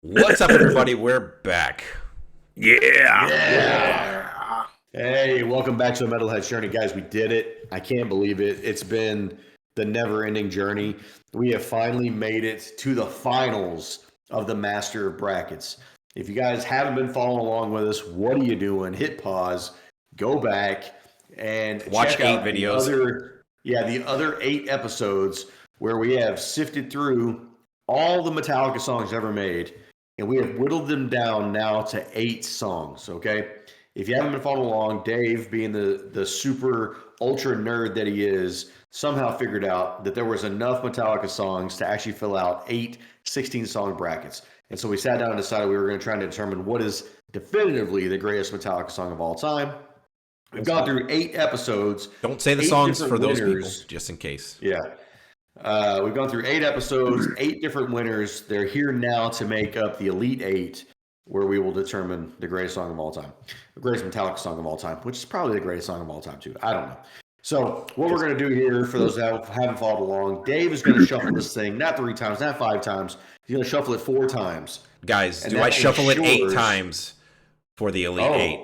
What's up, everybody? We're back. Yeah. Hey, welcome back to the Metalhead Journey, guys. We did it. I can't believe it. It's been the never-ending journey. We have finally made it to the finals of the Master of Brackets. If you guys haven't been following along with us, what are you doing? Hit pause, go back, and Watch check 8 out videos. the other 8 episodes where we have sifted through all the Metallica songs ever made, and we have whittled them down now to 8 songs. Okay, if you haven't been following along, Dave, being the super ultra nerd that he is, somehow figured out that there was enough Metallica songs to actually fill out 8 16-song brackets. And so we sat down and decided we were going to try and determine what is definitively the greatest Metallica song of all time. We've gone through 8 episodes. Don't say the 8 songs different for those winners. people, just in case. Yeah. We've gone through 8 episodes, 8 different winners. They're here now to make up the Elite 8, where we will determine the greatest song of all time, the greatest Metallica song of all time, which is probably the greatest song of all time, too. I don't know. So what we're going to do here, for those that haven't followed along, Dave is going to shuffle this thing, not 3 times, not 5 times. He's going to shuffle it 4 times. Guys, And do that I shuffle it 8 ensures- times for the Elite 8?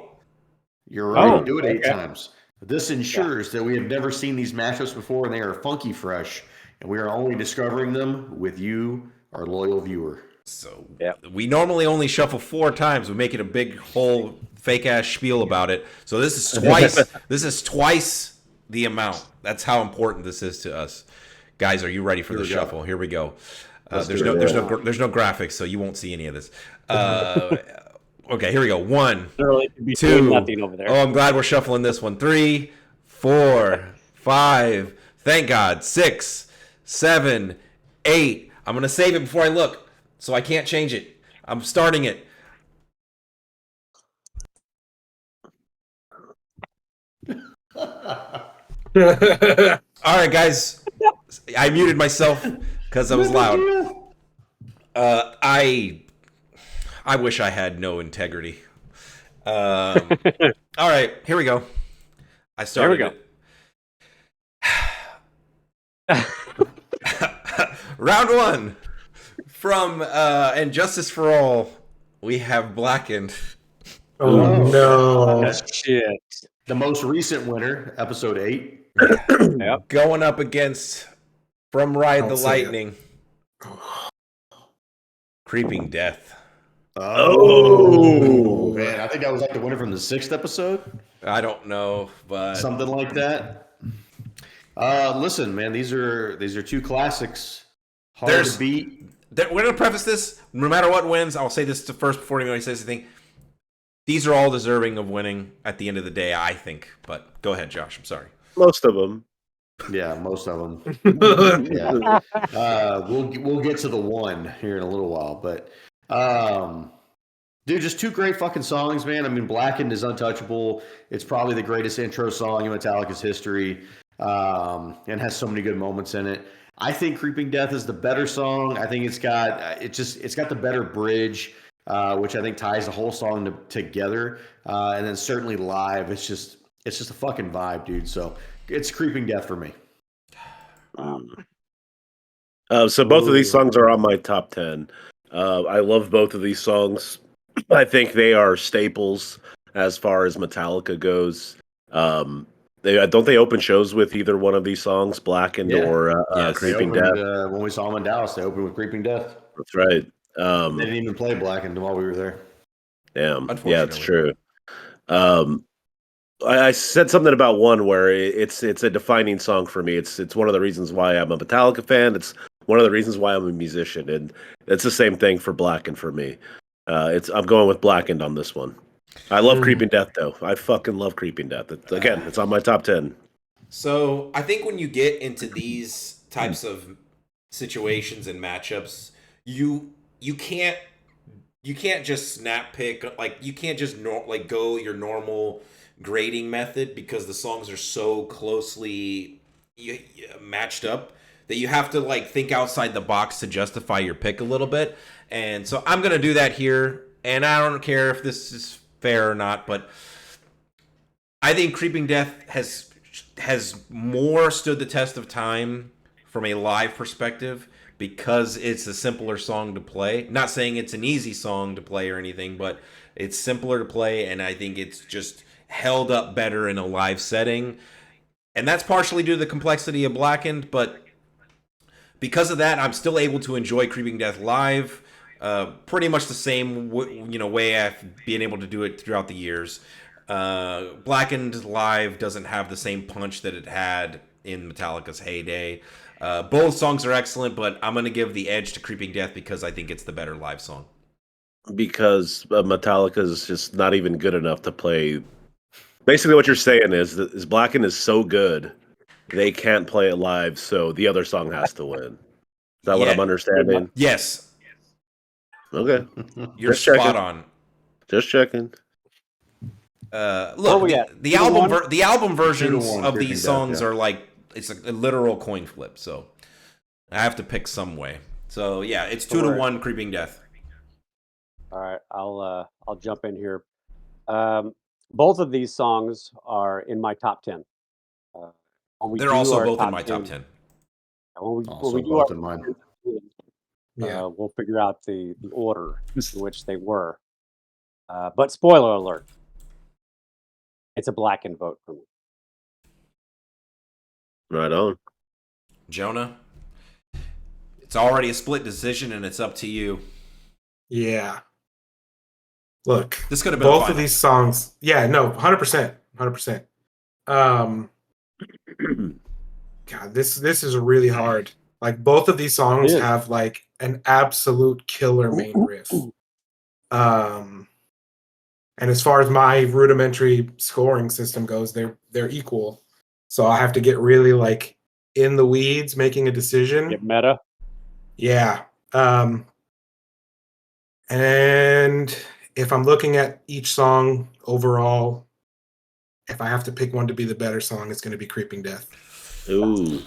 You're right. Oh, Do it 8 okay. times. This ensures that we have never seen these matchups before, and they are funky fresh, and we are only discovering them with you, our loyal viewer. So Yep. we normally only shuffle 4 times. We make it a big whole fake ass spiel about it. So this is twice. This is twice the amount. That's how important this is to us, guys. Are you ready for the we go. shuffle? Here we go. Let's There's do it. there's no graphics, so you won't see any of this. Okay, here we go. 1, Literally could be 2. doing nothing over there. Oh, I'm glad we're shuffling this one. 3, 4, 5. Thank God. 6, 7, 8. I'm gonna save it before I look, so I can't change it. I'm starting it. All right, guys. I muted myself because I was loud. I wish I had no integrity. All right, here we go. I started There it. Round 1 from And Justice for All. We have Blackened. Oh no! Shit. The most recent winner, episode 8. Yep. Going up against From Ride the Don't say it. Lightning. Creeping Death. Oh, man. I think that was like the winner from the 6th episode. I don't know, but Something like that. Listen, man, these are 2 classics. Hard There's- to beat. we're gonna preface this. No matter what wins, I'll say this first before anybody says anything. These are all deserving of winning at the end of the day, I think. But go ahead, Josh. I'm sorry. Most of them. Yeah, most of them. Yeah. We'll get to the 1 here in a little while, but dude, just 2 great fucking songs, man. I mean, Blackened is untouchable. It's probably the greatest intro song in Metallica's history, and has so many good moments in it. I think Creeping Death is the better song. I think it's got the better bridge, which I think ties the whole song together. And then certainly live, it's just a fucking vibe, dude. So it's Creeping Death for me. So both of these songs are on my top 10. I love both of these songs. I think they are staples as far as Metallica goes. Don't they open shows with either one of these songs, Blackened Yeah. or Yes. Creeping They Death? opened, when we saw them in Dallas, they opened with Creeping Death. That's right. They didn't even play Blackened while we were there. Damn. Unfortunately. Yeah, it's true. I said something about one where it's a defining song for me. It's one of the reasons why I'm a Metallica fan. It's one of the reasons why I'm a musician, and it's the same thing for Blackened for me. I'm going with Blackened on this one. I love Creeping Death though. I fucking love Creeping Death. It's on my top 10. So I think when you get into these types of situations and matchups, you can't just snap pick, like you can't just go your normal grading method, because the songs are so closely matched up that you have to like think outside the box to justify your pick a little bit. And so I'm gonna do that here, and I don't care if this is fair or not, but I think Creeping Death has more stood the test of time from a live perspective because it's a simpler song to play. Not saying it's an easy song to play or anything, but it's simpler to play, and I think it's just held up better in a live setting. And that's partially due to the complexity of Blackened, but because of that, I'm still able to enjoy Creeping Death live. Pretty much the same, way I've been able to do it throughout the years. Blackened live doesn't have the same punch that it had in Metallica's heyday. Both songs are excellent, but I'm gonna give the edge to Creeping Death because I think it's the better live song. Because Metallica is just not even good enough to play. Basically, what you're saying is Blacken is so good they can't play it live, so the other song has to win. Is that what I'm understanding? Yes, Okay, you're just spot checking. on. Just checking. Look, the album the album versions 2-1 of Creeping these Death, songs yeah. are like it's a literal coin flip. So I have to pick some way. So yeah, it's 2-1 Creeping Death. All right, I'll jump in here. Both of these songs are in my top 10. When we They're do also our both in top my 10, top 10. when Also we do our both in mine. Yeah. we'll figure out the order in which they were. But spoiler alert, it's a Blackened vote for me. Right on. Jonah, it's already a split decision, and it's up to you. Yeah. Look, This could have been a both final. of these songs. Yeah, no, 100%, 100%. God, this is really hard. Like both of these songs It is. have like an absolute killer main riff. And as far as my rudimentary scoring system goes, they're equal. So I have to get really like in the weeds making a decision. Get meta. Yeah. And if I'm looking at each song overall, if I have to pick one to be the better song, it's going to be Creeping Death. Ooh.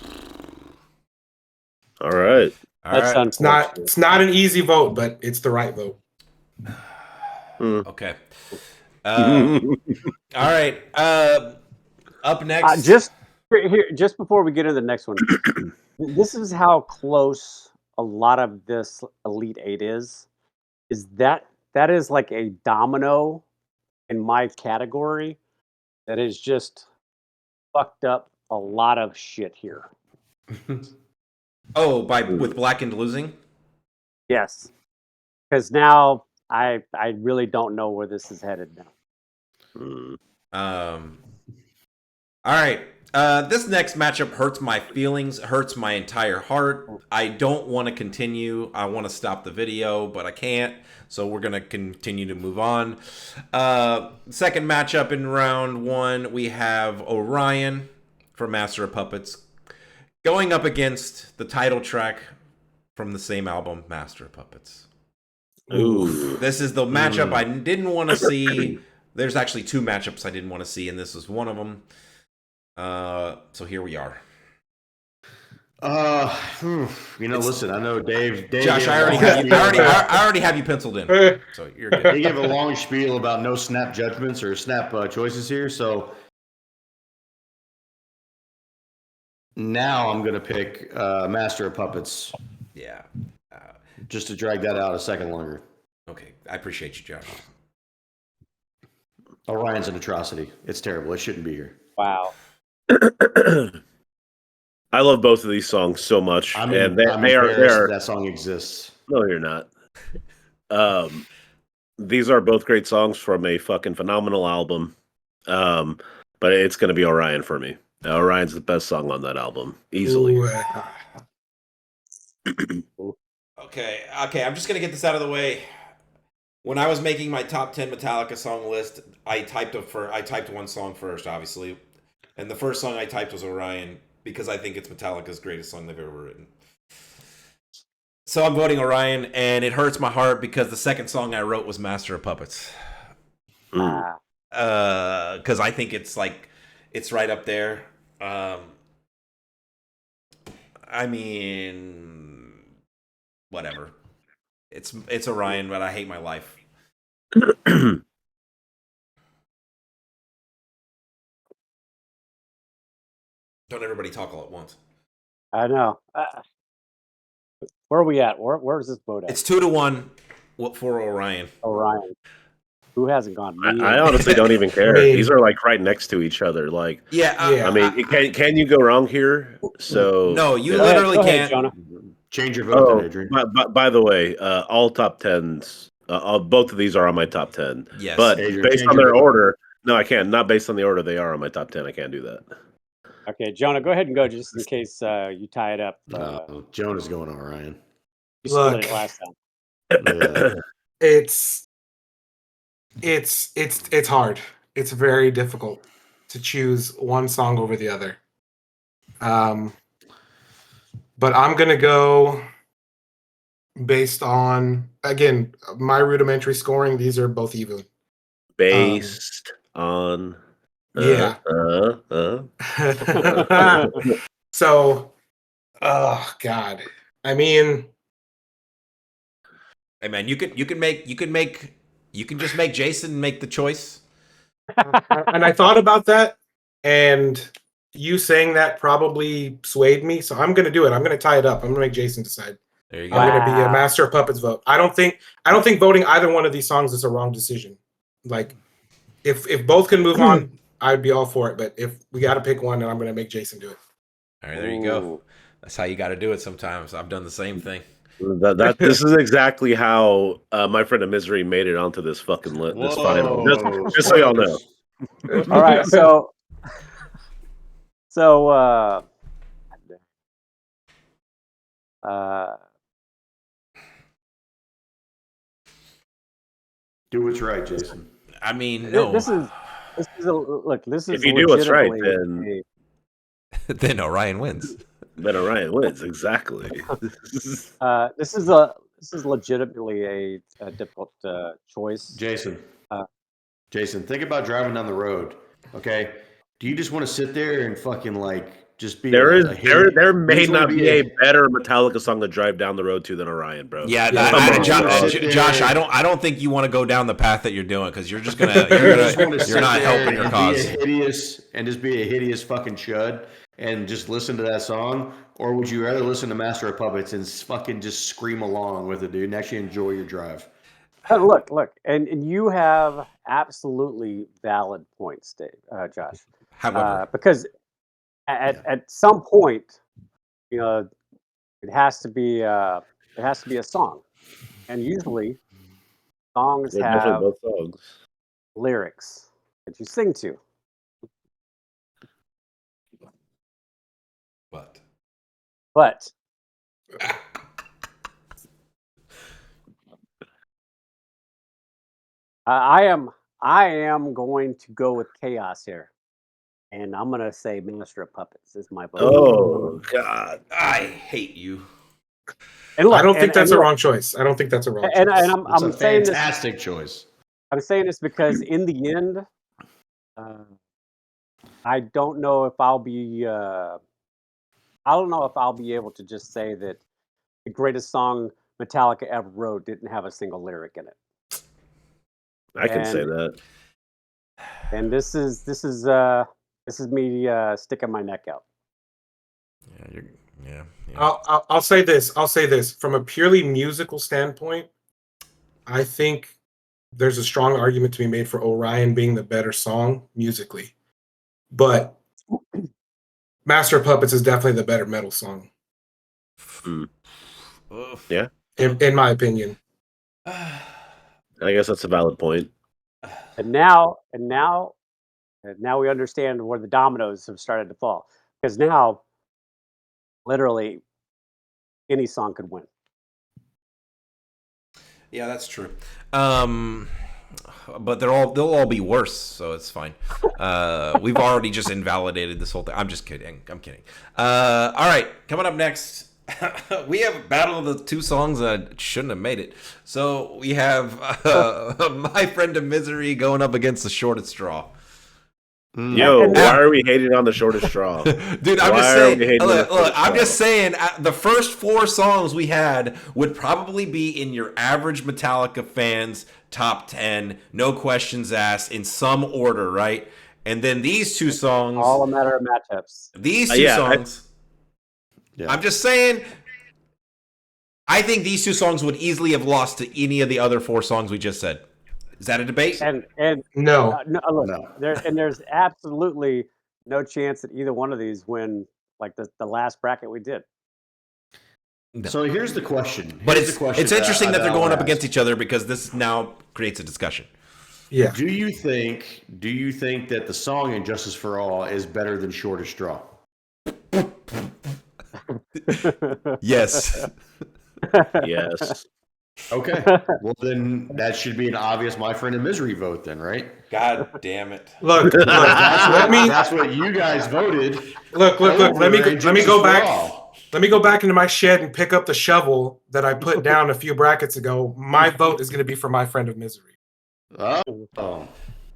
All right. All That's right. unfortunate. It's not an easy vote, but it's the right vote. Okay. All right. Up next. Just just before we get into the next one, this is how close a lot of this Elite Eight is. Is that is like a domino in my category that is just fucked up a lot of shit here. Oh, with Blackened losing. Yes, because now I really don't know where this is headed now. All right. This next matchup hurts my feelings, hurts my entire heart. I don't want to continue. I want to stop the video, but I can't. So we're going to continue to move on. Second matchup in round one, we have Orion for Master of Puppets going up against the title track from the same album, Master of Puppets. Ooh. This is the matchup I didn't want to see. There's actually two matchups I didn't want to see, and this was one of them. So here we are. Listen, I know Dave. Josh, I already have you penciled in, so you're good. They give a long spiel about no snap judgments or snap choices here. So now I'm going to pick Master of Puppets. Yeah. Just to drag that out a second longer. Okay, I appreciate you, Josh. Orion's an atrocity. It's terrible. It shouldn't be here. Wow. I love both of these songs so much, I'm and embarrassed that song exists. No, you're not. These are both great songs from a fucking phenomenal album. But it's going to be Orion for me. Orion's the best song on that album, easily. Okay. I'm just gonna get this out of the way. When I was making my top 10 Metallica song list, I typed one song first, obviously, and the first song I typed was Orion because I think it's Metallica's greatest song they've ever written. So I'm voting Orion, and it hurts my heart because the second song I wrote was Master of Puppets. Because I think it's right up there. I mean, whatever. It's Orion, but I hate my life. Don't everybody talk all at once. I know. Where are we at? Where's this boat at? It's 2-1 for Orion. Orion. Who hasn't gone? Me I or- honestly don't even care. I mean- These are like right next to each other. Like, Yeah, I mean, can you go wrong here? So no, you Go ahead, literally go ahead, can't. Jonah. Change your vote, Oh, then, Adrian. by the way, all top tens. Both of these are on my top 10. Yes. But Adrian, based change on your their vote. order, no, I can't. Not based on the order they are on my top 10. I can't do that. Okay, Jonah, go ahead and go just in case you tie it up. No, Jonah's going on, Ryan. You split Look. it last time. Yeah. It's hard. It's very difficult to choose one song over the other. But I'm gonna go based on, again, my rudimentary scoring. These are both even. Based on. Yeah. So, oh God. I mean, Hey man, you can just make Jason make the choice. and I thought about that, and you saying that probably swayed me. So I'm gonna do it. I'm gonna tie it up. I'm gonna make Jason decide. There you I'm go. gonna be a Wow. Master of Puppets vote. I don't think voting either one of these songs is a wrong decision. Like, if both can move on, I'd be all for it. But if we got to pick one, then I'm gonna make Jason do it. All right, there you go. Ooh. That's how you got to do it sometimes. I've done the same thing. This is exactly how my friend of misery made it onto this fucking this final. Just so y'all know. All right, so Do what's right, Jason. I mean, no. this is look. This is If you do what's right, legitimately Then Orion wins. Then Orion wins. Exactly. this is legitimately a difficult choice. Jason. Uh, Jason, think about driving down the road. Okay, do you just want to sit there and fucking like just be? There may just wanna not be a better Metallica song to drive down the road to than Orion, bro. Yeah, Yeah, I- come on, Josh, bro. Josh, I don't think you want to go down the path that you're doing because you're just gonna You just want to you're sit not there helping your and cause. just be a hideous fucking chud and just listen to that song, or would you rather listen to Master of Puppets and fucking just scream along with it, dude, and actually enjoy your drive? Look, and you have absolutely valid points, Dave, Josh. However, Because at some point, you know, it has to be a song, and usually songs They're definitely have both songs. lyrics that you sing to. But I am going to go with chaos here, and I'm gonna say Master of Puppets is my vote. Oh God. I hate you. And look, I don't think and that's a look, wrong choice. I don't think that's a wrong and, choice. and It's I'm a saying this. fantastic choice. I'm saying this because in the end, I don't know if I'll be. I don't know if I'll be able to just say that the greatest song Metallica ever wrote didn't have a single lyric in it. I can say And- that. And this is me sticking my neck out. Yeah. I'll say this. I'll say this from a purely musical standpoint. I think there's a strong argument to be made for Orion being the better song musically, but Master of Puppets is definitely the better metal song, Yeah, in my opinion. I guess that's a valid point. And now we understand where the dominoes have started to fall. Because now, literally, any song could win. Yeah, that's true. But they'll all be worse, so it's fine. We've already just invalidated this whole thing. I'm just kidding. I'm kidding. All right, coming up next, we have a battle of the two songs that shouldn't have made it. So we have My Friend of Misery going up against The Shortest Straw. Yo, And why are we hating on the shortest straw? Dude, I'm Why just are saying. we hating on the Look, shortest I'm straw? just saying. The first four songs we had would probably be in your average Metallica fans' top 10, no questions asked, in some order, right? And then these two songs, All a matter of matchups. these two Yeah, songs. Yeah. I'm just saying. I think these two songs would easily have lost to any of the other 4 songs we just said. Is that a debate? And No. no, look, No. there's absolutely no chance that either one of these win like the last bracket we did. No. So here's the question. But Here's it's the question interesting that they're going up I'll against ask. each other because this now creates a discussion. Yeah. Do you think that the song "Injustice for All" is better than "Shortest Straw"? Yes. Yes. Okay. Well, then that should be an obvious "My Friend in Misery" vote, then, right? God damn it. Look, That's what you guys voted. look. Let me Injustice go for back. All. Let me go back into my shed and pick up the shovel that I put down a few brackets ago. My vote is going to be for My Friend of Misery. Oh.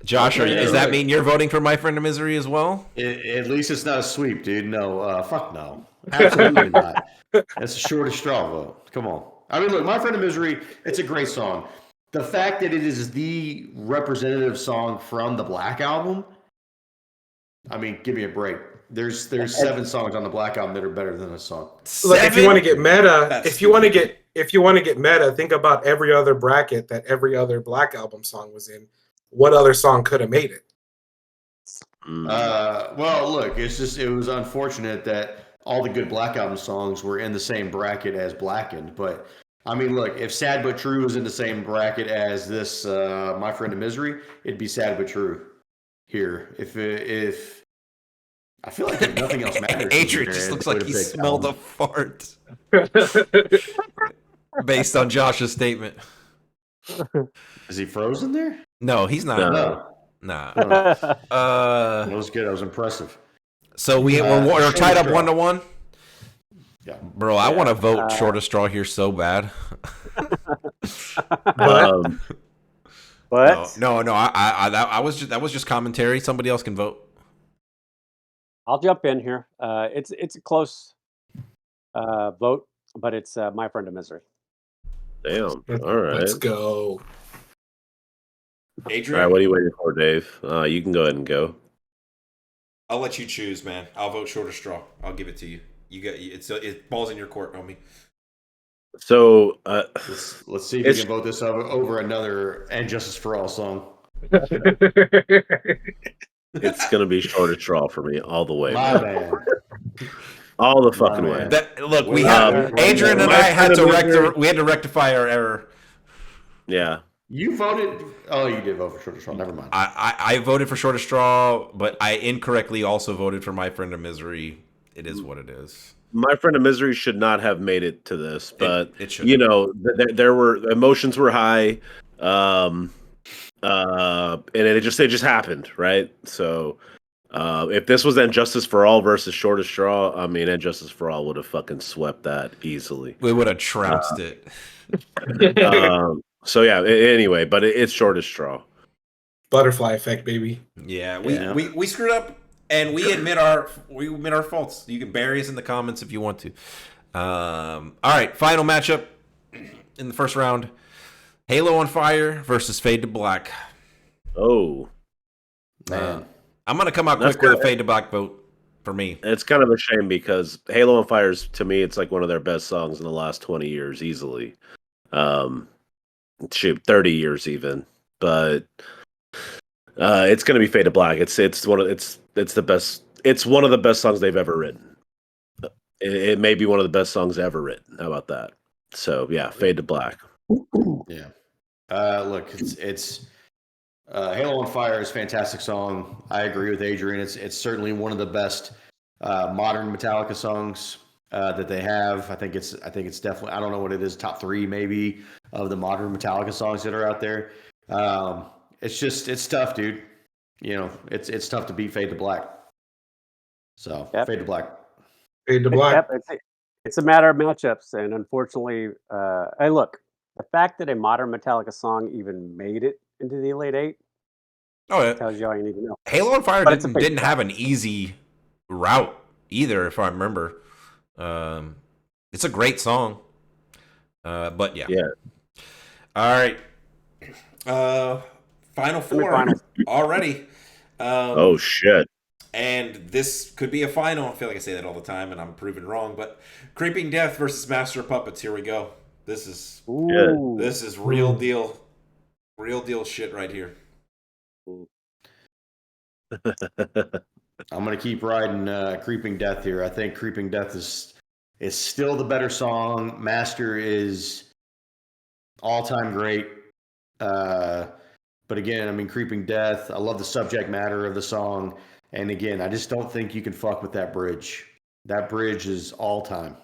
Josh, Okay, does that look. mean you're voting for My Friend of Misery as well? At least it's not a sweep, dude. No, fuck no. Absolutely not. That's the shortest straw vote. Come on. I mean, look, My Friend of Misery, it's a great song. The fact that it is the representative song from the Black Album, I mean, give me a break. There's 7 songs on the Black Album that are better than this song. Look, if you want to get meta, That's if you want to get meta, think about every other bracket that every other Black Album song was in. What other song could have made it? Well, look, it was unfortunate that all the good Black Album songs were in the same bracket as Blackened. But I mean, look, if Sad But True was in the same bracket as this My Friend of Misery, it'd be Sad But True here. If I feel like if nothing else matters, Adrian just looks like he smelled a fart based on Josh's statement. Is he frozen there? No, he's not. No. Nah. That was good. That was impressive. So we're tied up 1-1. Yeah. Bro, I want to vote Shortest Straw here so bad. But No. That was just commentary. Somebody else can vote. I'll jump in here. It's a close vote, but it's My Friend of Misery. Damn. All right. Let's go. All Adrian, right. What are you waiting for, Dave? You can go ahead and go. I'll let you choose, man. I'll vote Shortest Straw. I'll give it to you. It balls in your court, homie. So Let's see if we can vote this over another "And Justice for All" song. it's gonna be Shortest Straw for me all the way. My bad. All the fucking way. Look, we had Adrian and I had to rectify our error. Yeah. You voted. Oh, you did vote for Shortest Straw. Never mind. I voted for Shortest Straw, but I incorrectly also voted for My Friend of Misery. It is what it is. My Friend of Misery should not have made it to this, but it should. You know, there were emotions were high, and it just happened, right? So, if this was Injustice for All versus Shortest Straw, I mean, Injustice for All would have fucking swept that easily. We would have trounced it. So yeah. Anyway, but it's Shortest Straw. Butterfly effect, baby. Yeah, we screwed up. And we admit our faults. You can bury us in the comments if you want to. All right, final matchup in the first round: Halo on Fire versus Fade to Black. Oh, Man. I'm gonna come out quick with a Fade to Black vote for me. It's kind of a shame because Halo on Fire is, to me, it's like one of their best songs in the last 20 years, easily. 30 years even, but it's gonna be Fade to Black. It's the best. It's one of the best songs they've ever written. It may be one of the best songs ever written. How about that? So yeah, Fade to Black. Yeah. Look, it's Halo on Fire is a fantastic song. I agree with Adrian. It's certainly one of the best modern Metallica songs that they have. I think it's definitely, I don't know what it is, top 3 maybe of the modern Metallica songs that are out there. It's tough, dude. You know, it's tough to beat Fade to Black. So Fade to Black. Fade to Black. Yep, it's a matter of matchups, and unfortunately, hey, look, the fact that a modern Metallica song even made it into the Elite Eight tells you all you need to know. Halo on Fire didn't have an easy route either, if I remember. It's a great song, but yeah. All right. Final 4 already. Oh shit. And this could be a final. I feel like I say that all the time and I'm proven wrong, but Creeping Death versus Master of Puppets. Here we go. This is Ooh. this is real deal shit right here. I'm gonna keep riding Creeping Death here. I think Creeping Death is still the better song. Master is all-time great. But again, I mean, Creeping Death, I love the subject matter of the song. And again, I just don't think you can fuck with that bridge. That bridge is all-time.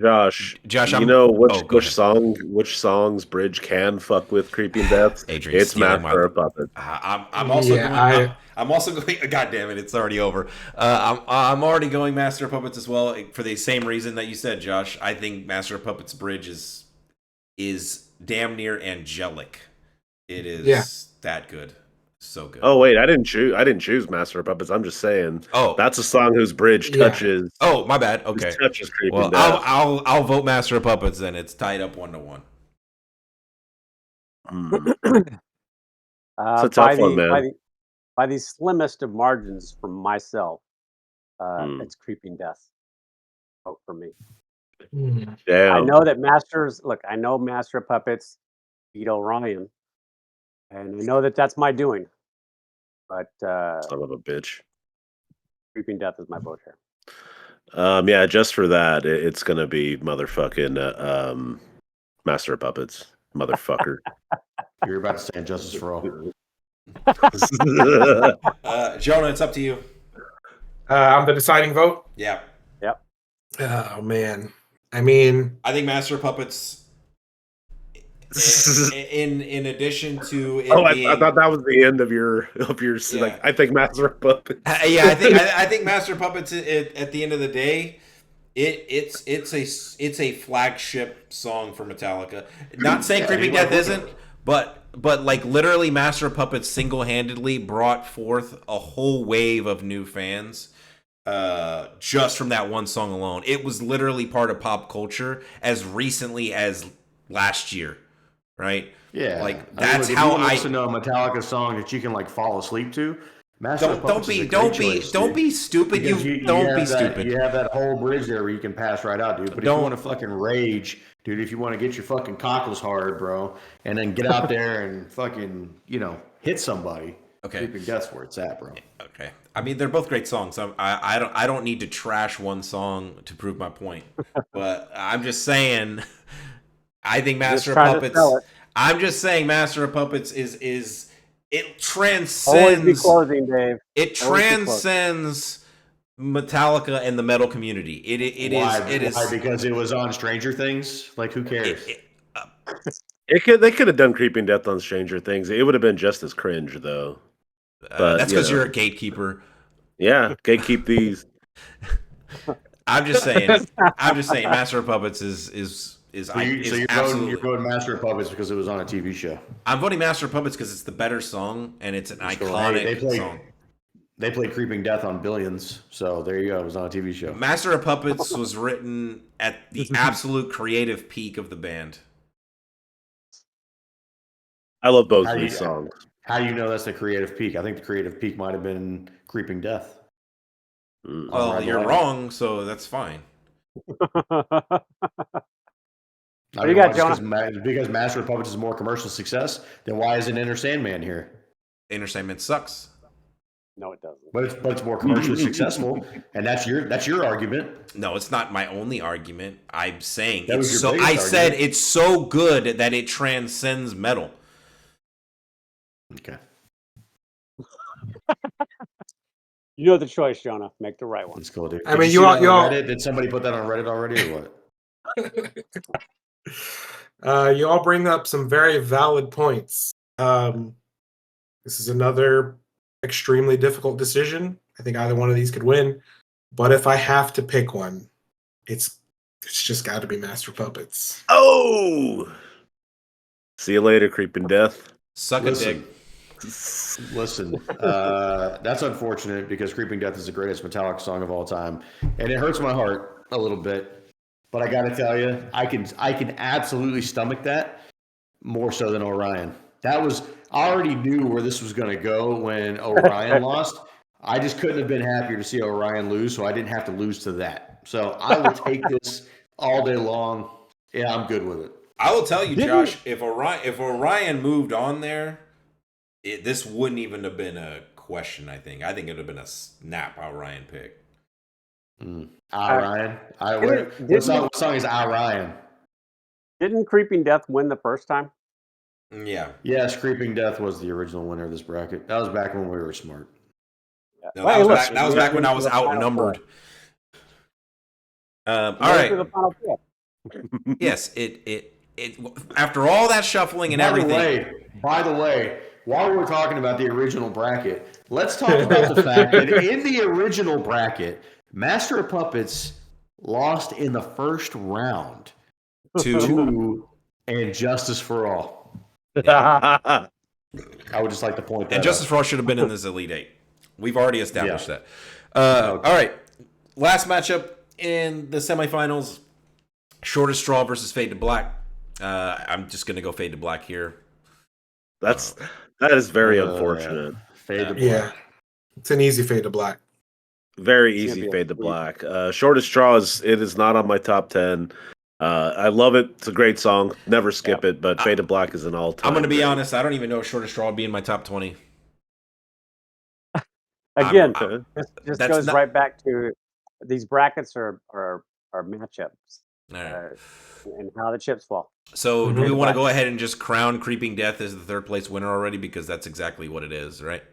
Josh, Josh, you I'm. know Oh, go ahead. which song's bridge can fuck with Creeping Death? Adrian It's stealing my. Master of Puppets. I'm also Yeah, going. I'm also going. God damn it! It's already over. I'm already going Master of Puppets as well for the same reason that you said, Josh. I think Master of Puppets bridge is damn near angelic. It yeah. is that good, so good. Oh wait, I didn't choose Master of Puppets. I'm just saying Oh, that's a song whose bridge Yeah. touches oh, my bad. Okay. Creeping Well, Death. I'll vote Master of Puppets then. It's tied up 1-1. Mm. It's a By tough one, man. the slimmest of margins from myself, Mm. it's Creeping Death. Vote for me. Mm. I Damn, know that Masters. Look, I know Master of Puppets beat Orion, and I know that that's my doing. But son of a bitch. Creeping Death is my vote here. Yeah, just for that, it's gonna be motherfucking Master of Puppets, motherfucker. You're about to say Justice for All. Jonah, it's up to you. I'm the deciding vote. Yeah. Yep. Oh man. I mean, I think Master of Puppets, in addition to it Oh, I being, thought that was the end of your yeah, like. I think Master of Puppets. yeah, I think Master of Puppets at the end of the day, it's a flagship song for Metallica. Not saying Yeah, Creeping anybody Death would. isn't, but like literally, Master of Puppets single handedly brought forth a whole wave of new fans. Just from that one song alone, it was literally part of pop culture as recently as last year, right? Yeah. Like I mean, that's look, if how you want to I listen to a Metallica song that you can like fall asleep to, Master of Puppets is a great don't choice, be dude. stupid. Because You you don't be have that stupid. whole bridge there where you can pass right out, dude. But if you want Don't to fucking rage, dude, if you want to get your fucking cockles hard, bro, and then get out there and fucking, hit somebody, okay. Creeping Death's where it's at, bro. Okay. I mean, they're both great songs. I don't need to trash one song to prove my point. But I'm just saying, I think Just Master of trying to sell Puppets. it. I'm just saying, Master of Puppets is it Always be transcends closing, Dave. it Always be closing. transcends Metallica and the metal community. Why? It is Why? Because it was on Stranger Things? Like, who cares? They could have done Creeping Death on Stranger Things. It would have been just as cringe, though. But that's because you're a gatekeeper. yeah, gatekeep these. I'm just saying. Master of Puppets is So you're absolutely. voting Master of Puppets because it was on a TV show. I'm voting Master of Puppets because it's the better song and it's an iconic song. They played Creeping Death on Billions, so there you go. It was on a TV show. Master of Puppets was written at the absolute creative peak of the band. I love both How of do these you songs. how do you know that's the creative peak? I think the creative peak might have been Creeping Death. Mm. On Well, Rebel you're Line. wrong, so that's fine. What I do you mean, got, why, just Jonah? because Master of Puppets is more commercial success, then why isn't Enter Sandman here? Entertainment sucks. No, it doesn't. But it's more commercially successful, and that's your argument. No, it's not my only argument. I'm saying That was it's your so. biggest I said argument. it's so good that it transcends metal. Okay. You know the choice, Jonah. Make the right one. Let's go, dude. I mean, Did you see all- that you on all- Reddit? Did somebody put that on Reddit already, or what? you all bring up some very valid points. This is another extremely difficult decision. I think either one of these could win. But if I have to pick one, it's just got to be Master Puppets. Oh, see you later, Creeping Death. Suck a dick. Listen, that's unfortunate because Creeping Death is the greatest Metallica song of all time, and it hurts my heart a little bit. But I got to tell you, I can absolutely stomach that more so than Orion. I already knew where this was going to go when Orion lost. I just couldn't have been happier to see Orion lose, so I didn't have to lose to that. So I will take this all day long. Yeah, I'm good with it. I will tell you, Didn't- Josh, if Orion moved on there, this wouldn't even have been a question. I think it would have been a snap Orion pick. Ryan. What song is Ryan? Didn't Creeping Death win the first time? Yeah. Yes, Creeping Death was the original winner of this bracket. That was back when we were smart. No, Well, that was back when I was outnumbered. All right. The final four. Yes, it after all that shuffling and everything. By the way, while we're talking about the original bracket, let's talk about the fact that in the original bracket, Master of Puppets lost in the first round to And Justice for All. I would just like to point that out. And Justice for All should have been in this Elite Eight. We've already established that. Okay. All right. Last matchup in the semifinals, Shortest Straw versus Fade to Black. I'm just going to go Fade to Black here. That is very unfortunate. Fade to Black. Yeah, it's an easy fade to black. Very easy fade to black. Shortest Straw is not on my top 10. I love it. It's a great song. Never skip it, but Fade to Black is an all-time. I'm going to be honest. I don't even know if Shortest Straw would be in my top 20. Again, this goes right back to these brackets are matchups. All right. And how the chips fall. So do we want to go ahead and just crown Creeping Death as the third place winner already? Because that's exactly what it is, right?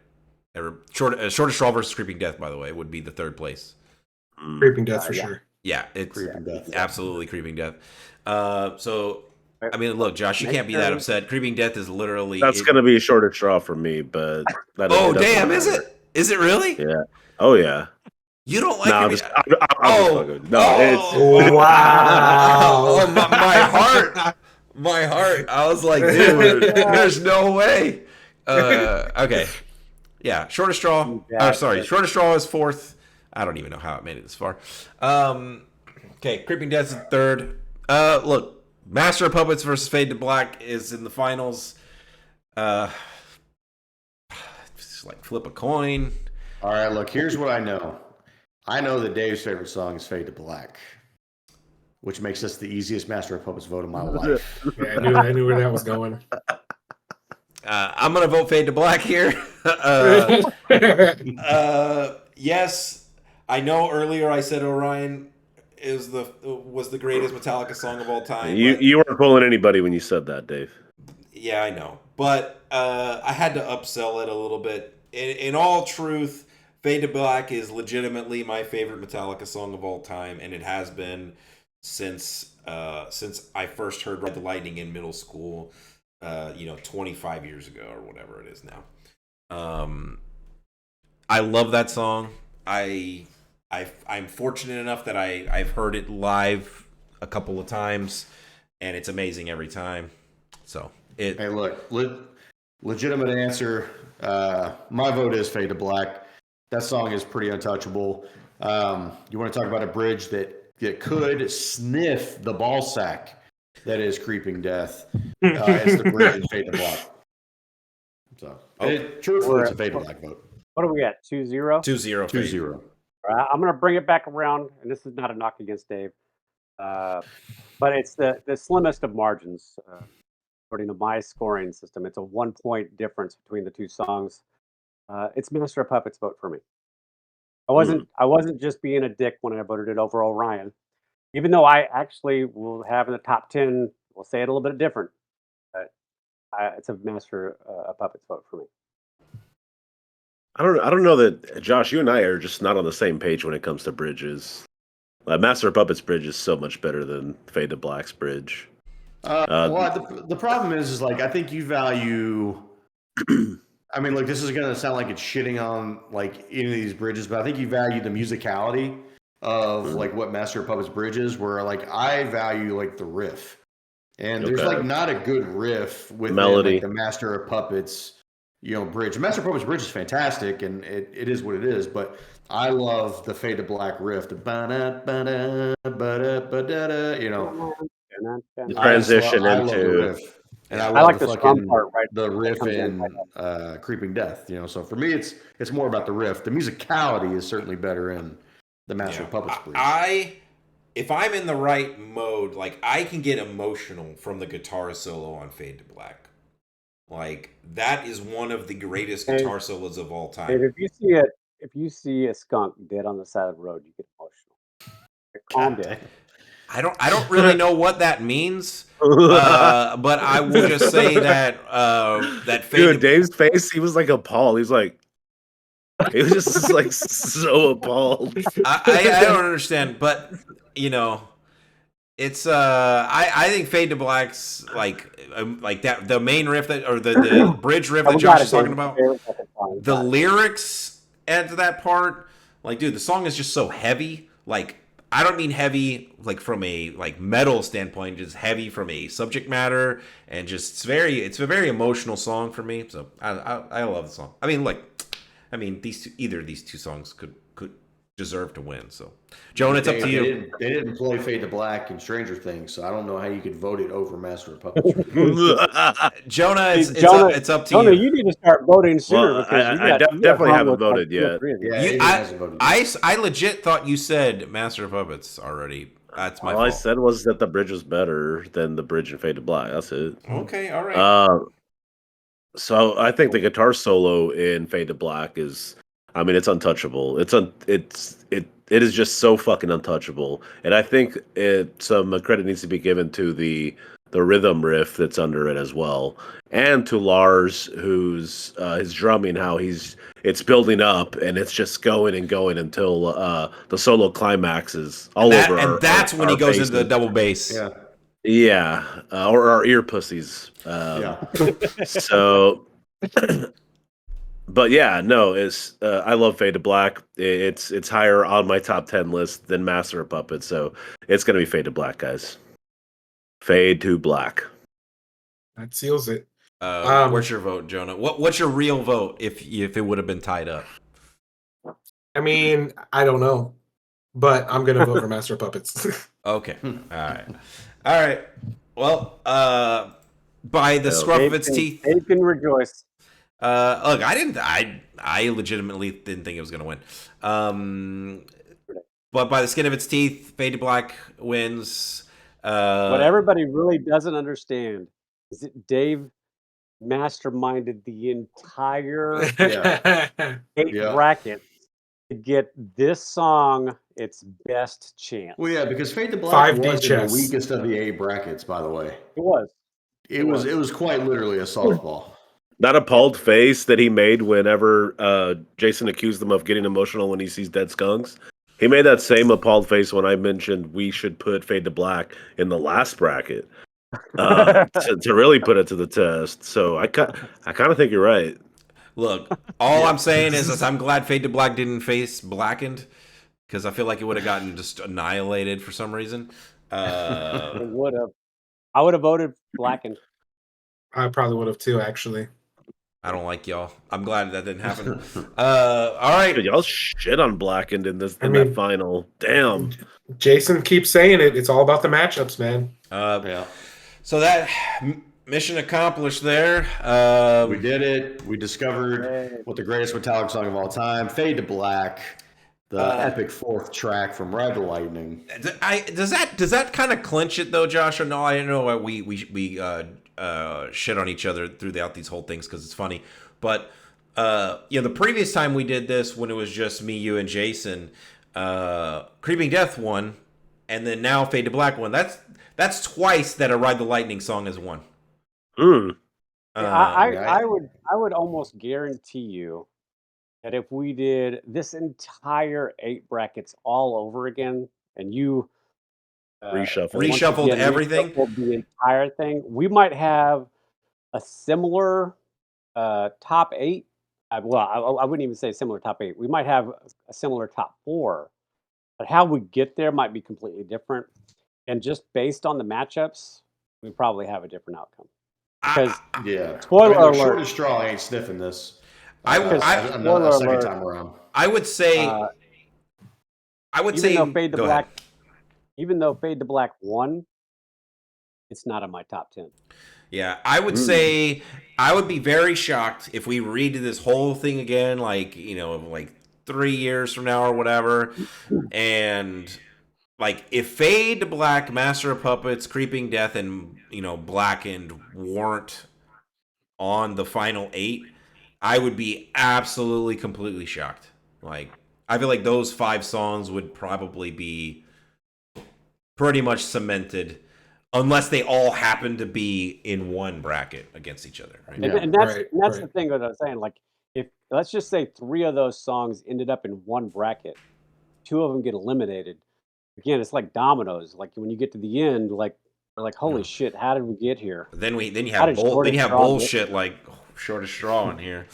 Shortest Straw versus Creeping Death, by the way, would be the third place. Creeping Death for sure. Yeah, it's Creeping Death. Absolutely Creeping Death. So, I mean, look, Josh, you can't be that upset. Creeping Death is literally... That's going to be a Shortest Straw for me, but... damn, is it? Is it really? Yeah. Oh, yeah. You don't like I'm it? just fucking. No, Wow. Oh, my heart. I was like, dude, there's no way. Okay. Yeah, Shortest Straw. Shortest Straw is fourth. I don't even know how it made it this far. Okay, Creeping Death's in third. Look, Master of Puppets versus Fade to Black is in the finals. Just like flip a coin. All right, look, here's what I know. I know that Dave's favorite song is Fade to Black, which makes this the easiest Master of Puppets vote of my life. Yeah, I knew where that was going. I'm going to vote Fade to Black here. Yes, I know earlier I said Orion was the greatest Metallica song of all time. You weren't pulling anybody when you said that, Dave. Yeah, I know. But I had to upsell it a little bit. In all truth, Fade to Black is legitimately my favorite Metallica song of all time, and it has been since I first heard Ride the Lightning in middle school, 25 years ago or whatever it is now. I love that song. I'm fortunate enough that I've heard it live a couple of times, and it's amazing every time. So Hey, look, legitimate answer. My vote is Fade to Black. That song is pretty untouchable. You want to talk about a bridge that could sniff the ball sack that is Creeping Death. It's the bridge in Fade to Black. So, truthfully, it's a Fade to Black vote. What are we at? 2-0? 2-0. 2-0. All right, I'm going to bring it back around, and this is not a knock against Dave, but it's the slimmest of margins. According to my scoring system, it's a 1-point difference between the two songs. It's Master of Puppets vote for me. I wasn't just being a dick when I voted it over Orion, even though I actually will have in the top 10. We'll say it a little bit different, but it's a Master of Puppets vote for me. I don't know that Josh, you and I are just not on the same page when it comes to bridges. Master of Puppets bridge is so much better than Fade to Black's bridge. The problem is like I think you value. I mean, like this is gonna sound like it's shitting on like any of these bridges, but I think you value the musicality of like what Master of Puppets bridge is. Where like I value like the riff, and there's like not a good riff with melody. Like, the Master of Puppets, bridge. The Master of Puppets bridge is fantastic, and it is what it is. But I love the Fade to Black riff, the ba-da, ba-da, ba-da, ba-da-da, the transition I love the into riff. And I like the scrum part, right? The riff in Creeping Death, So for me, it's more about the riff. The musicality is certainly better in the Master of Puppets bridge. if I'm in the right mode, like I can get emotional from the guitar solo on Fade to Black. Like that is one of the greatest Dave, guitar solos of all Dave, time. if you see a skunk dead on the side of the road, you get emotional. Calm God down. damn. I don't really know what that means, but I will just say that that Fade Dude, to Dave's face, he was like appalled. He was just like so appalled. I don't understand, but you know, it's I think Fade to Black's like that the main riff that or the bridge riff Yeah, that we got Josh it, is talking Dave. about, Favorite second song. We the got it. lyrics add to that part. Like, dude, the song is just so heavy. Like, I don't mean heavy like from a like metal standpoint, just heavy from a subject matter and just it's a very emotional song for me. So I love the song. I mean, like, either of these two songs could deserve to win. So, Jonah, it's up Dave, to you. they didn't play Fade to Black in Stranger Things, so I don't know how you could vote it over Master of Puppets. Jonah, Hey, it's it's up to Jonah, you. you need to start voting sooner Well, because you got definitely hung haven't with like voted two or yet. three of these. Yeah, You, Aiden hasn't voted yet. I legit thought you said Master of Puppets already. That's my All I fault. said was that the bridge was better than the bridge in Fade to Black. That's it. Okay, all right. Uh, so I think the guitar solo in Fade to Black is, I mean, it's untouchable. It is just so fucking untouchable. And I think some credit needs to be given to the rhythm riff that's under it as well, and to Lars, who's his drumming, how it's building up and it's just going and going until the solo climaxes all over That's when he our goes into the faces. double bass. Yeah, Yeah, or our ear pussies. yeah. So, but yeah, no, I love Fade to Black. It's higher on my top 10 list than Master of Puppets, so it's gonna be Fade to Black, guys. Fade to Black. That seals it. What's your vote, Jonah? What's your real vote if it would have been tied up? I mean, I don't know, but I'm gonna vote for Master of Puppets. Okay, all right. Well, by the Hell. scruff of its teeth. Dave can rejoice. Look, I legitimately didn't think it was gonna win. But by the skin of its teeth, Fade to Black wins. What everybody really doesn't understand is that Dave masterminded the entire Yeah. 8 Yeah. bracket to get this song its best chance. Well, yeah, because Fade to Black 5D was in chess. the weakest of the 8 brackets, by the way. It was. It was quite literally a softball. That appalled face that he made whenever Jason accused him of getting emotional when he sees dead skunks. He made that same appalled face when I mentioned we should put Fade to Black in the last bracket to really put it to the test. So I kind of think you're right. Look, all I'm saying is I'm glad Fade to Black didn't face Blackened because I feel like it would have gotten just annihilated for some reason. It would have. I would have voted Blackened. I probably would have too, actually. I don't like y'all. I'm glad that didn't happen. All right. Dude, y'all shit on Blackened in that final. Damn. Jason keeps saying it. It's all about the matchups, man. Yeah. So that mission accomplished there. We did it. We discovered what the greatest Metallica song of all time, Fade to Black, the epic 4th track from Ride the Lightning. Does that kind of clinch it though, Josh? Or no, I don't know why we shit on each other throughout these whole things because it's funny. But the previous time we did this when it was just me, you, and Jason, Creeping Death won, and then now Fade to Black won. That's twice that a Ride the Lightning song has won. I would almost guarantee you that if we did this entire 8 brackets all over again, and you reshuffled everything, reshuffled the entire thing, we might have a similar top 8. Well, I wouldn't even say similar top 8. We might have a similar top 4, but how we get there might be completely different. And just based on the matchups, we probably have a different outcome. Because spoiler alert, short of straw ain't sniffing this. Spoiler second time around. I would say. Even though Fade to Black won, it's not in my top 10. Yeah, I would say I would be very shocked if we redo this whole thing again, like 3 years from now or whatever, and like if Fade to Black, Master of Puppets, Creeping Death, and Blackened weren't on the final 8, I would be absolutely completely shocked. Like I feel like those 5 songs would probably be pretty much cemented unless they all happen to be in one bracket against each other, right? Yeah. And that's Right, that's the right. thing that I was saying. Like, if let's just say 3 of those songs ended up in one bracket, 2 of them get eliminated. Again, it's like dominoes. Like when you get to the end, like we're like, holy shit, how did we get here? Then you How have did Shortest Straw get bullshit like Shortest Straw in here,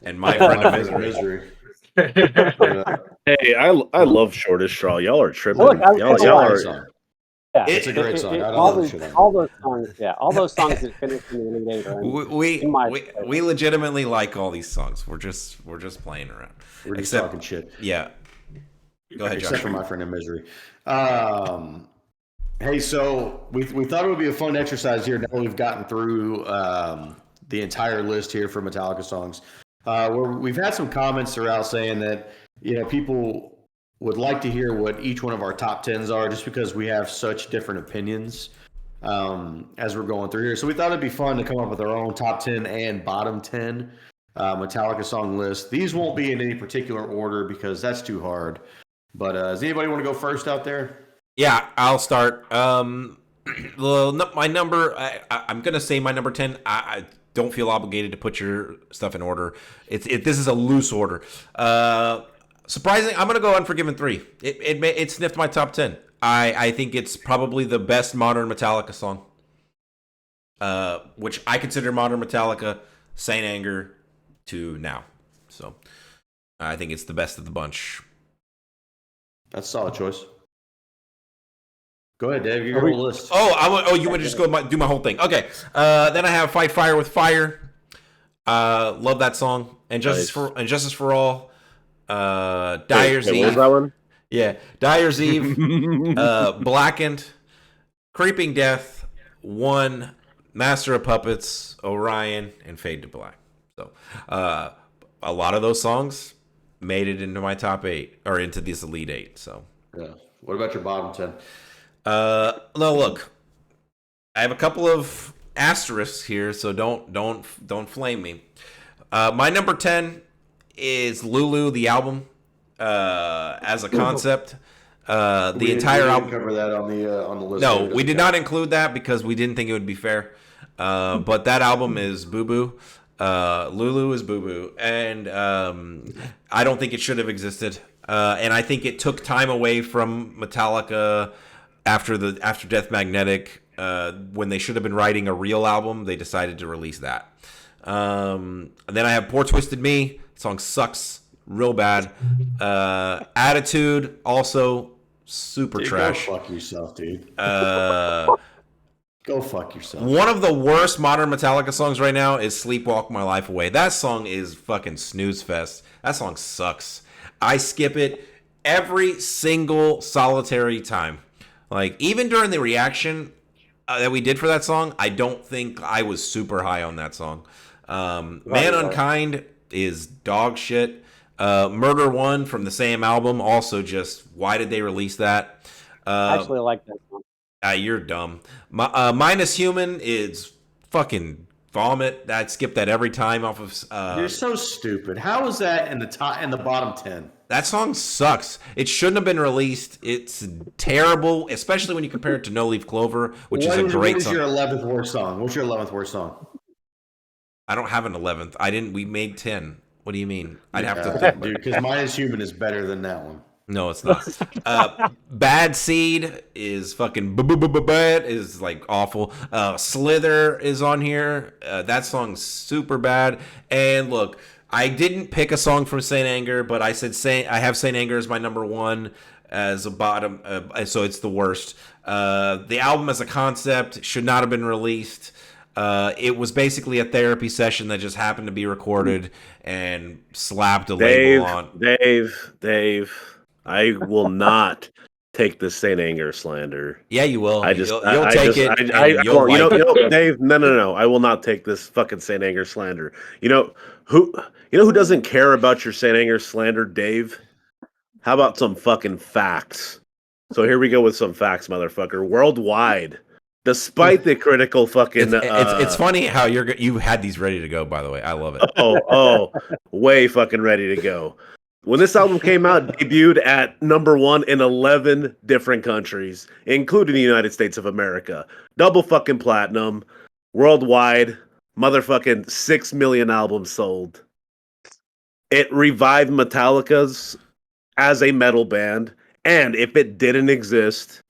and My here? Friend My of friend of Misery. misery. Yeah. Hey, I love Shortest Straw. Y'all are Look, tripping. I was It's gonna a Y'all watch. great are. song. Yeah, It's a great song. I all love the those shit out of all it. those songs. Yeah, all those songs that finished in the Elite Eight are in my We legitimately like all these songs. We're just playing around. We're just Except, talking shit. yeah. Go ahead, Except Josh. for My Friend in Misery. Hey, so we thought it would be a fun exercise here. Now we've gotten through the entire list here for Metallica songs. Where we've had some comments throughout saying that people would like to hear what each one of our top tens are, just because we have such different opinions as we're going through here. So we thought it'd be fun to come up with our own top 10 and bottom 10 Metallica song list. These won't be in any particular order because that's too hard. But does anybody want to go first out there? Yeah, I'll start. My number. I'm gonna say my number 10. I don't feel obligated to put your stuff in order. This is a loose order. Surprising. I'm gonna go Unforgiven 3. It sniffed my top 10. I think it's probably the best modern Metallica song. Which I consider modern Metallica, Saint Anger to now. So I think it's the best of the bunch. That's a solid choice. Go ahead, Dave. Get Are your we- whole list. You want to just do my whole thing? Okay. Then I have Fight Fire with Fire. Love that song. And Justice for All. Dyer's Wait, Eve. what was that one? Yeah, Dyer's Eve. Blackened. Creeping Death. One. Master of Puppets. Orion and Fade to Black. So, a lot of those songs made it into my top 8 or into this Elite 8. So, Yeah. What about your bottom 10? no, look, I have a couple of asterisks here, so don't flame me. My number 10 is Lulu, the album, as a concept. The entire we album. didn't cover that on the list. No, we did not include that because we didn't think it would be fair. But that album is Boo Boo. Lulu is Boo Boo, and I don't think it should have existed. And I think it took time away from Metallica after Death Magnetic. When they should have been writing a real album, they decided to release that. And then I have Poor Twisted Me. The song sucks real bad. Attitude also super trash. Go fuck yourself, dude. Go fuck yourself. One of the worst modern Metallica songs right now is Sleepwalk My Life Away. That song is fucking snooze fest. That song sucks. I skip it every single solitary time. Like, even during the reaction that we did for that song, I don't think I was super high on that song. Man Unkind is dog shit. Murder One from the same album, also just, why did they release that? Actually, I like that song. You're dumb. Minus Human is fucking vomit. I'd skip that every time off of. You're so stupid. How is that in the bottom 10? That song sucks. It shouldn't have been released. It's terrible, especially when you compare it to No Leaf Clover, which is a great What is song. your 11th worst song? What's your 11th worst song? I don't have an 11th. I didn't. We made 10. What do you mean? I'd have to. Dude, because Minus Human is better than that one. No, it's not. Bad Seed is fucking bad. Is like awful. Slither is on here. That song's super bad. And look, I didn't pick a song from Saint Anger, but I said I have Saint Anger as my number 1 as a bottom. So it's the worst. The album as a concept should not have been released. It was basically a therapy session that just happened to be recorded and slapped a label on. Dave. I will not take the Saint Anger slander. Yeah, you will. You'll take take it. You know, Dave. No. I will not take this fucking Saint Anger slander. You know who doesn't care about your Saint Anger slander, Dave? How about some fucking facts? So here we go with some facts, motherfucker. Worldwide, despite the critical fucking It's funny how you had these ready to go. By the way, I love it. way fucking ready to go. When this album came out, debuted at number 1 in 11 different countries, including the United States of America. Double fucking platinum, worldwide, motherfucking 6 million albums sold. It revived Metallica's as a metal band, and if it didn't exist,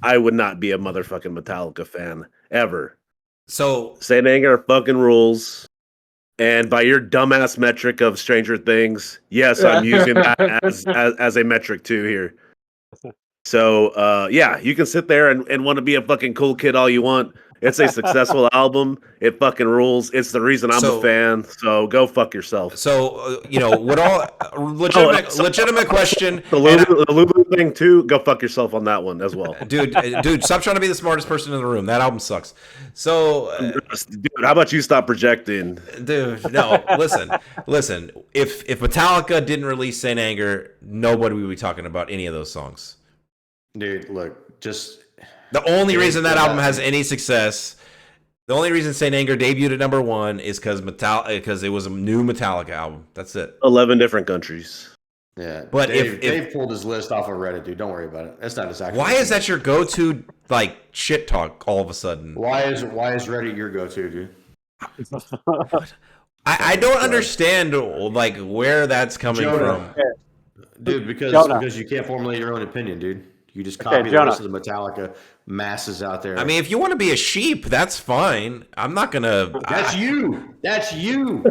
I would not be a motherfucking Metallica fan ever. So Saint Anger fucking rules. And by your dumbass metric of Stranger Things, yes, I'm using that as a metric too here. So yeah, you can sit there and want to be a fucking cool kid all you want. It's a successful album. It fucking rules. It's the reason I'm a fan. So go fuck yourself. So what all legitimate question. The Lulu thing too. Go fuck yourself on that one as well, dude. Stop trying to be the smartest person in the room. That album sucks. So, dude, how about you stop projecting? Dude, no. Listen. If Metallica didn't release Saint Anger, nobody would be talking about any of those songs. Dude, look, just the only reason that album has any success, the only reason Saint Anger debuted at number 1 is because it was a new Metallica album. That's it. 11 different countries. Yeah, but Dave pulled his list off of Reddit, dude. Don't worry about it. That's not his actual. Why is that your go-to shit talk all of a sudden? Why is Reddit your go-to, dude? I don't understand where that's coming from, dude. Because you can't formulate your own opinion, dude. You just copy the rest of the Metallica masses out there. I mean, if you want to be a sheep, that's fine. I'm not gonna. That's you. That's you.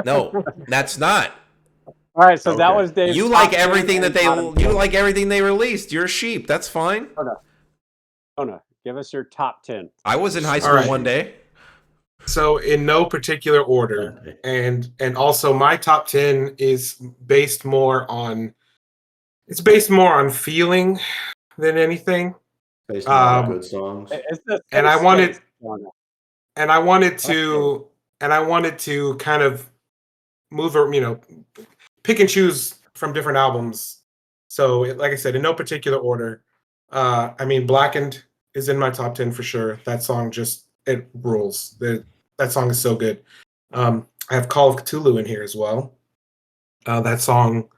No, that's not. All right, so that was Dave's. You like everything that you like everything they released. You're a sheep. That's fine. Oh no. Give us your top 10. I was in high school one day. So in no particular order, and also my top 10 is based more on feeling than anything. Based on good songs. And I wanted to kind of move, pick and choose from different albums. So, like I said, in no particular order. Blackened is in my top 10 for sure. That song it rules. That song is so good. I have Call of Cthulhu in here as well. That song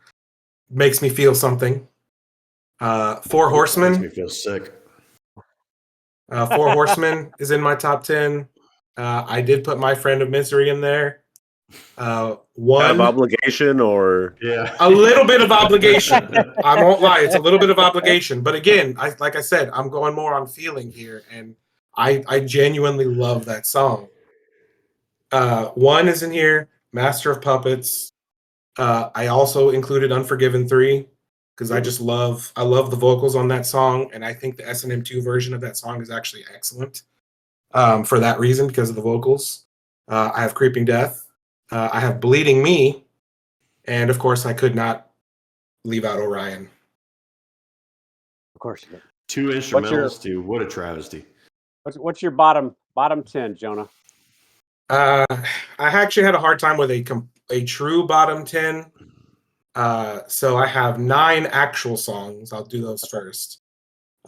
makes me feel something. Four Horsemen. Makes me feel sick. Four Horsemen is in my top 10. I did put My Friend of Misery in there. One kind of obligation, or a little bit of obligation. I won't lie, it's a little bit of obligation. But again, like I said, I'm going more on feeling here, and I genuinely love that song. One is in here. Master of Puppets. I also included Unforgiven 3 because I love the vocals on that song, and I think the S&M2 version of that song is actually excellent for that reason, because of the vocals. I have Creeping Death. I have Bleeding Me, and of course I could not leave out Orion. Of course you did. 2 instrumentals, dude. What a travesty. What's your bottom 10, Jonah? I actually had a hard time with a true bottom 10. So I have 9 actual songs. I'll do those first.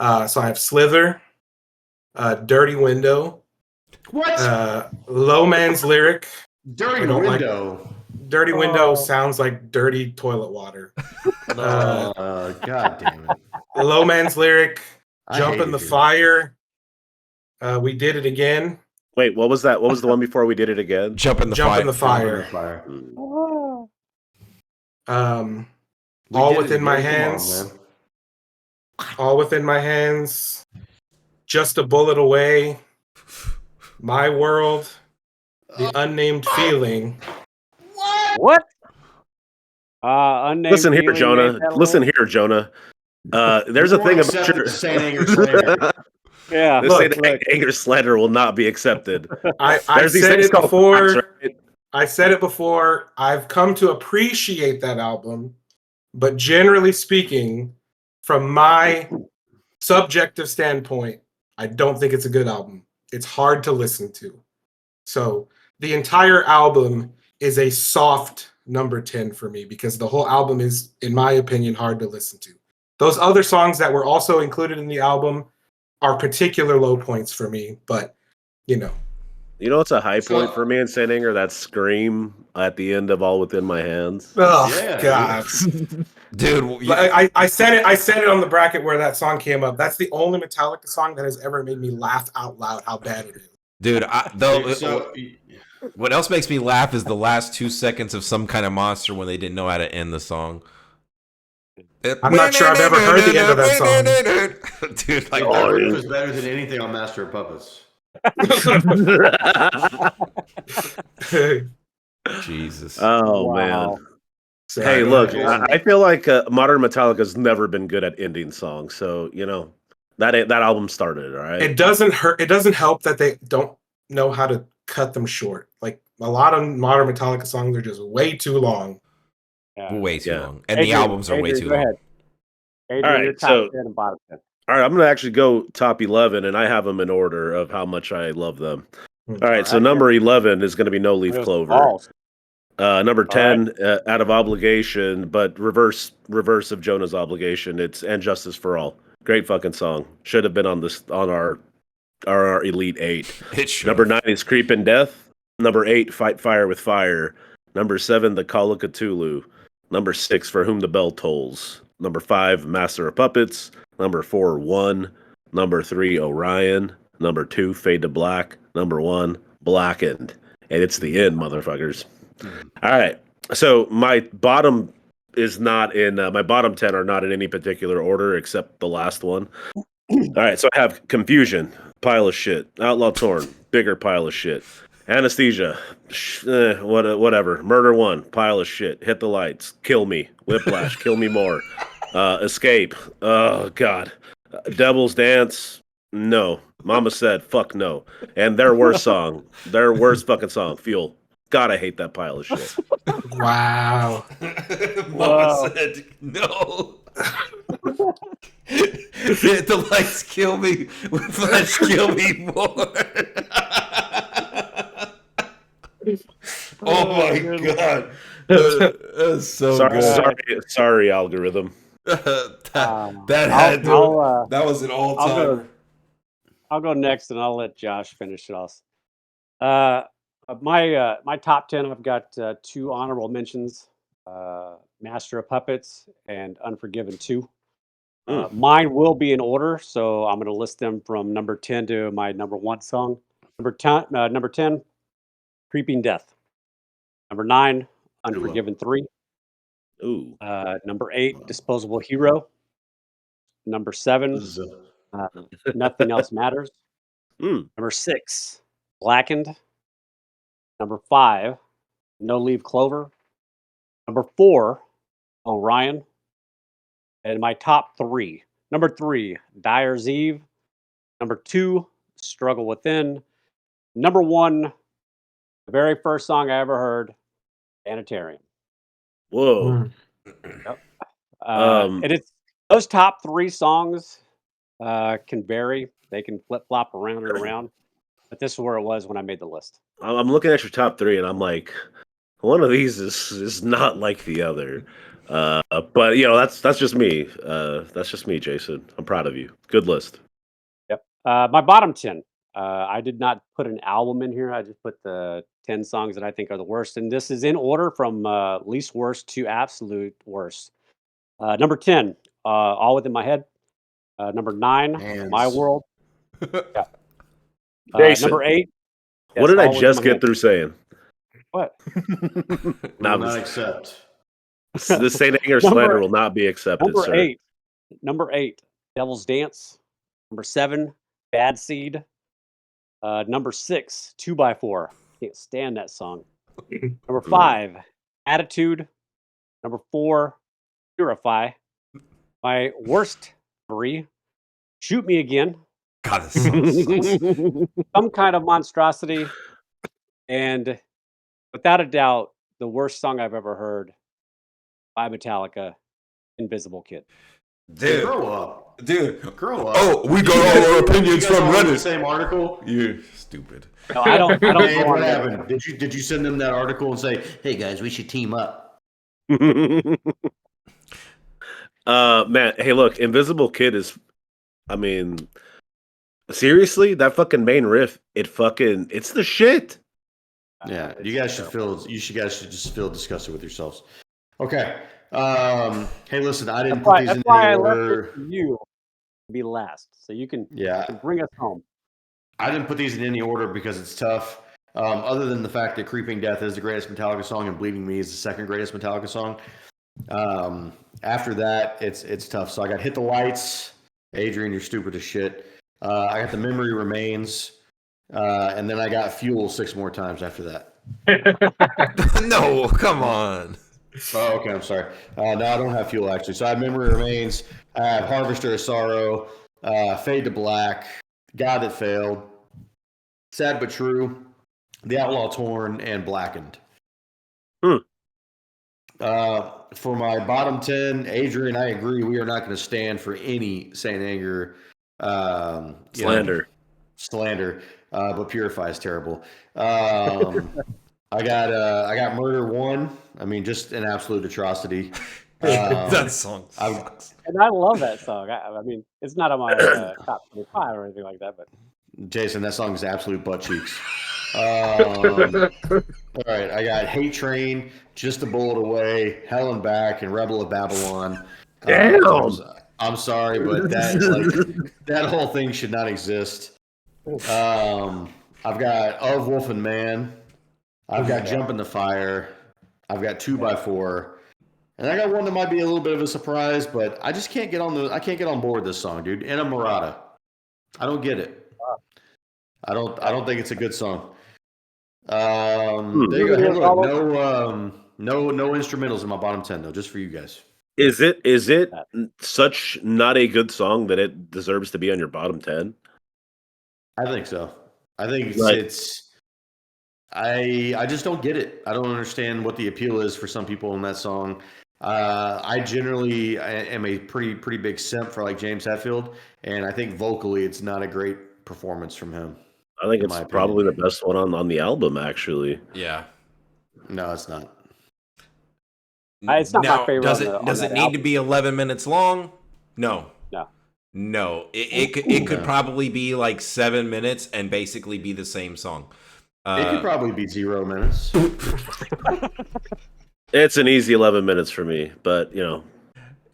So I have Slither, Dirty Window, Low Man's Lyric. Dirty Window. Dirty Window sounds like dirty toilet water. God damn it. Low Man's Lyric, Jump in the Fire. We Did It Again. Wait, what was that? What was the one before We Did It Again? Jump in the Fire. All Within My Hands. All Within My Hands. Just a Bullet Away. My World. The Unnamed Feeling. What? Unnamed Listen here, Feeling, Jonah. Listen here, Jonah. There's a thing about your Saint Anger slander. Yeah. This Saint Anger slander will not be accepted. I said it before. I said it before. I've come to appreciate that album, but generally speaking, from my subjective standpoint, I don't think it's a good album. It's hard to listen to. So the entire album is a soft number 10 for me, because the whole album is, in my opinion, hard to listen to. Those other songs that were also included in the album are particular low points for me, but you know. You know what's a high point for me in St. Anger? That scream at the end of All Within My Hands. Oh Yeah, God. Dude, I said it on the bracket where that song came up. That's the only Metallica song that has ever made me laugh out loud how bad it is. dude, So, what else makes me laugh is the last 2 seconds of Some Kind of Monster when they didn't know how to end the song. I'm not sure I've ever heard the end of that song. Dude, like that riff is better than anything on Master of Puppets. Jesus. Oh Wow. man. Sorry, Hey, go look, ahead, I feel like modern Metallica's never been good at ending songs. So that album started, all right. It doesn't hurt. It doesn't help that they don't know how to cut them short. Like a lot of modern Metallica songs are just way too long. Way too Yeah. long. And the albums are way too go long. ahead. Adrian, All right, your top so- 10 and bottom 10. All right, I'm gonna actually go top 11, and I have them in order of how much I love them. All right, so number 11 is going to be No Leaf Clover. Balls. Number 10, out of obligation, but reverse of Jonah's obligation. It's And Justice for All. Great fucking song. Should have been on our Elite 8. It should. Number 9 is Creepin' Death. Number 8, Fight Fire with Fire. Number 7, The Call of Cthulhu. Number 6, For Whom the Bell Tolls. Number 5, Master of Puppets. Number 4, One. Number 3, Orion. Number 2, Fade to Black. Number 1, Blackened. And it's the end, motherfuckers. All right. So my bottom is not in my bottom 10 are not in any particular order except the last one. All right. So I have Confusion, pile of shit. Outlaw Torn, bigger pile of shit. Anesthesia, whatever. Murder One, pile of shit. Hit the Lights, Kill Me. Whiplash, Kill Me More. Escape, oh God. Devil's Dance, no. Mama Said, fuck no. And their worst fucking song, Fuel. God, I hate that pile of shit. Wow. Mama said no. Hit the lights, kill me. Flash, kill me more. Oh my God. That's so good. Sorry, algorithm. That was an all-timer. I'll go next, and I'll let Josh finish it off. My top 10, I've got 2 honorable mentions: Master of Puppets and Unforgiven 2. Mine will be in order, so I'm going to list them from number 10 to my number 1 song. Number 10, Creeping Death. Number 9, Unforgiven 3. Ooh. Number 8, Disposable Hero. Number 7, Nothing Else Matters. Number 6, Blackened. Number 5, No Leaf Clover. Number 4, Orion. And my top 3. Number 3, Dyer's Eve. Number 2, Struggle Within. Number 1, the very first song I ever heard, Sanitarium. Whoa. Yep. And it's those top 3 songs can vary. They can flip flop around and around. But this is where it was when I made the list. I'm looking at your top 3, and I'm like, one of these is not like the other. But that's just me. That's just me, Jason. I'm proud of you. Good list. Yep. My bottom 10. I did not put an album in here. I just put the 10 songs that I think are the worst. And this is in order from least worst to absolute worst. Number 10, All Within My Head. Number 9, My World. Yeah. Jason, number 8. What did All I Within just My get Head. through saying? What? Will not accept. The St. Anger slander will not be accepted, Number sir. 8. Number 8, Devil's Dance. Number 7, Bad Seed. Number 6, 2x4. Can't stand that song. Number 5, Attitude. Number 4, Purify. My worst 3, Shoot Me Again. God, this song sucks. Some Kind of Monstrosity. And without a doubt, the worst song I've ever heard by Metallica, Invisible Kid. Dude, grow up. Dude, grow up. Oh, we got all our opinions from Reddit. The Reddit. same article. You're stupid. No, I don't Hey, go what on happened? Did you send them that article and say, "Hey guys, we should team up"? Man, hey, look, Invisible Kid is. I mean, seriously, that fucking main riff, it's the shit. Yeah, It's you guys should terrible. feel. You guys should just feel disgusted with yourselves. Okay. Hey, listen, I didn't That's put why. these That's in any why I left it order. for you to be last, so you can Yeah, bring us home. I didn't put these in any order because it's tough. Other than the fact that "Creeping Death" is the greatest Metallica song and "Bleeding Me" is the second greatest Metallica song. After that, it's tough. So I got "Hit the Lights." Adrian, you're stupid as shit. I got "The Memory Remains," and then I got "Fuel" 6 more times after that. No, come on. Oh, okay. I'm sorry. No, I don't have "Fuel" actually. So I have "Memory Remains." I have "Harvester of Sorrow," "Fade to Black," "God That Failed," "Sad But True," "The Outlaw Torn," and "Blackened." Hmm. For my bottom 10, Adrian, I agree. We are not going to stand for any Saint Anger Slander. slander, but Purify is terrible. I got Murder 1. I mean, just an absolute atrocity. That song I've, sucks. And I love that song. I mean, it's not on my top 25 or anything like that, but Jason, that song is absolute butt cheeks. All right, I got Hate Train, Just a Bullet Away, Hell and Back, and Rebel of Babylon. Damn. I'm sorry, but that whole thing should not exist. I've got Of Wolf and Man. I've got Jump in the Fire. I've got 2x4. And I got one that might be a little bit of a surprise, but I just can't get on board with this song, dude. And a Murata. I don't get it. I don't think it's a good song. There you go. Hey, look, no instrumentals in my bottom 10 though, just for you guys. Is it such not a good song that it deserves to be on your bottom 10? I think so. I think Right. I just don't get it. I don't understand what the appeal is for some people in that song. I generally am a pretty big simp for like James Hetfield, and I think vocally it's not a great performance from him. I think In it's my probably opinion. the best one on the album, actually. Yeah. No, it's not. it's not my Now, favorite does on it on does that it need to album. be 11 minutes long? No. No. No. It could No. probably be like 7 minutes and basically be the same song. It could probably be 0 minutes. It's an easy 11 minutes for me, but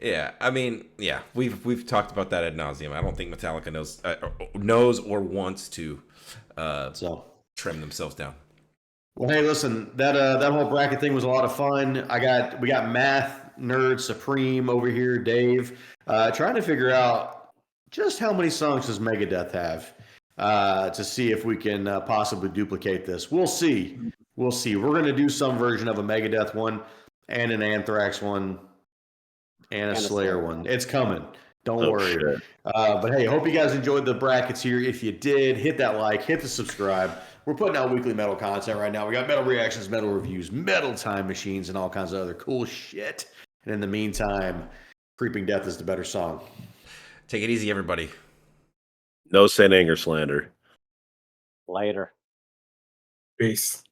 Yeah, I mean, yeah, we've talked about that ad nauseum. I don't think Metallica knows or wants to So, trim themselves down. well, hey, listen, that whole bracket thing was a lot of fun. We got Math Nerd Supreme over here, Dave, trying to figure out just how many songs does Megadeth have, to see if we can possibly duplicate this. We'll see. We'll see. We're going to do some version of a Megadeth one and an Anthrax one and a Slayer one. It's coming. Don't oh worry. shit. But hey, hope you guys enjoyed the brackets here. If you did, hit that like, hit the subscribe. We're putting out weekly metal content right now. We got metal reactions, metal reviews, metal time machines, and all kinds of other cool shit. And in the meantime, Creeping Death is the better song. Take it easy, everybody. No Saint Anger slander. Later. Peace.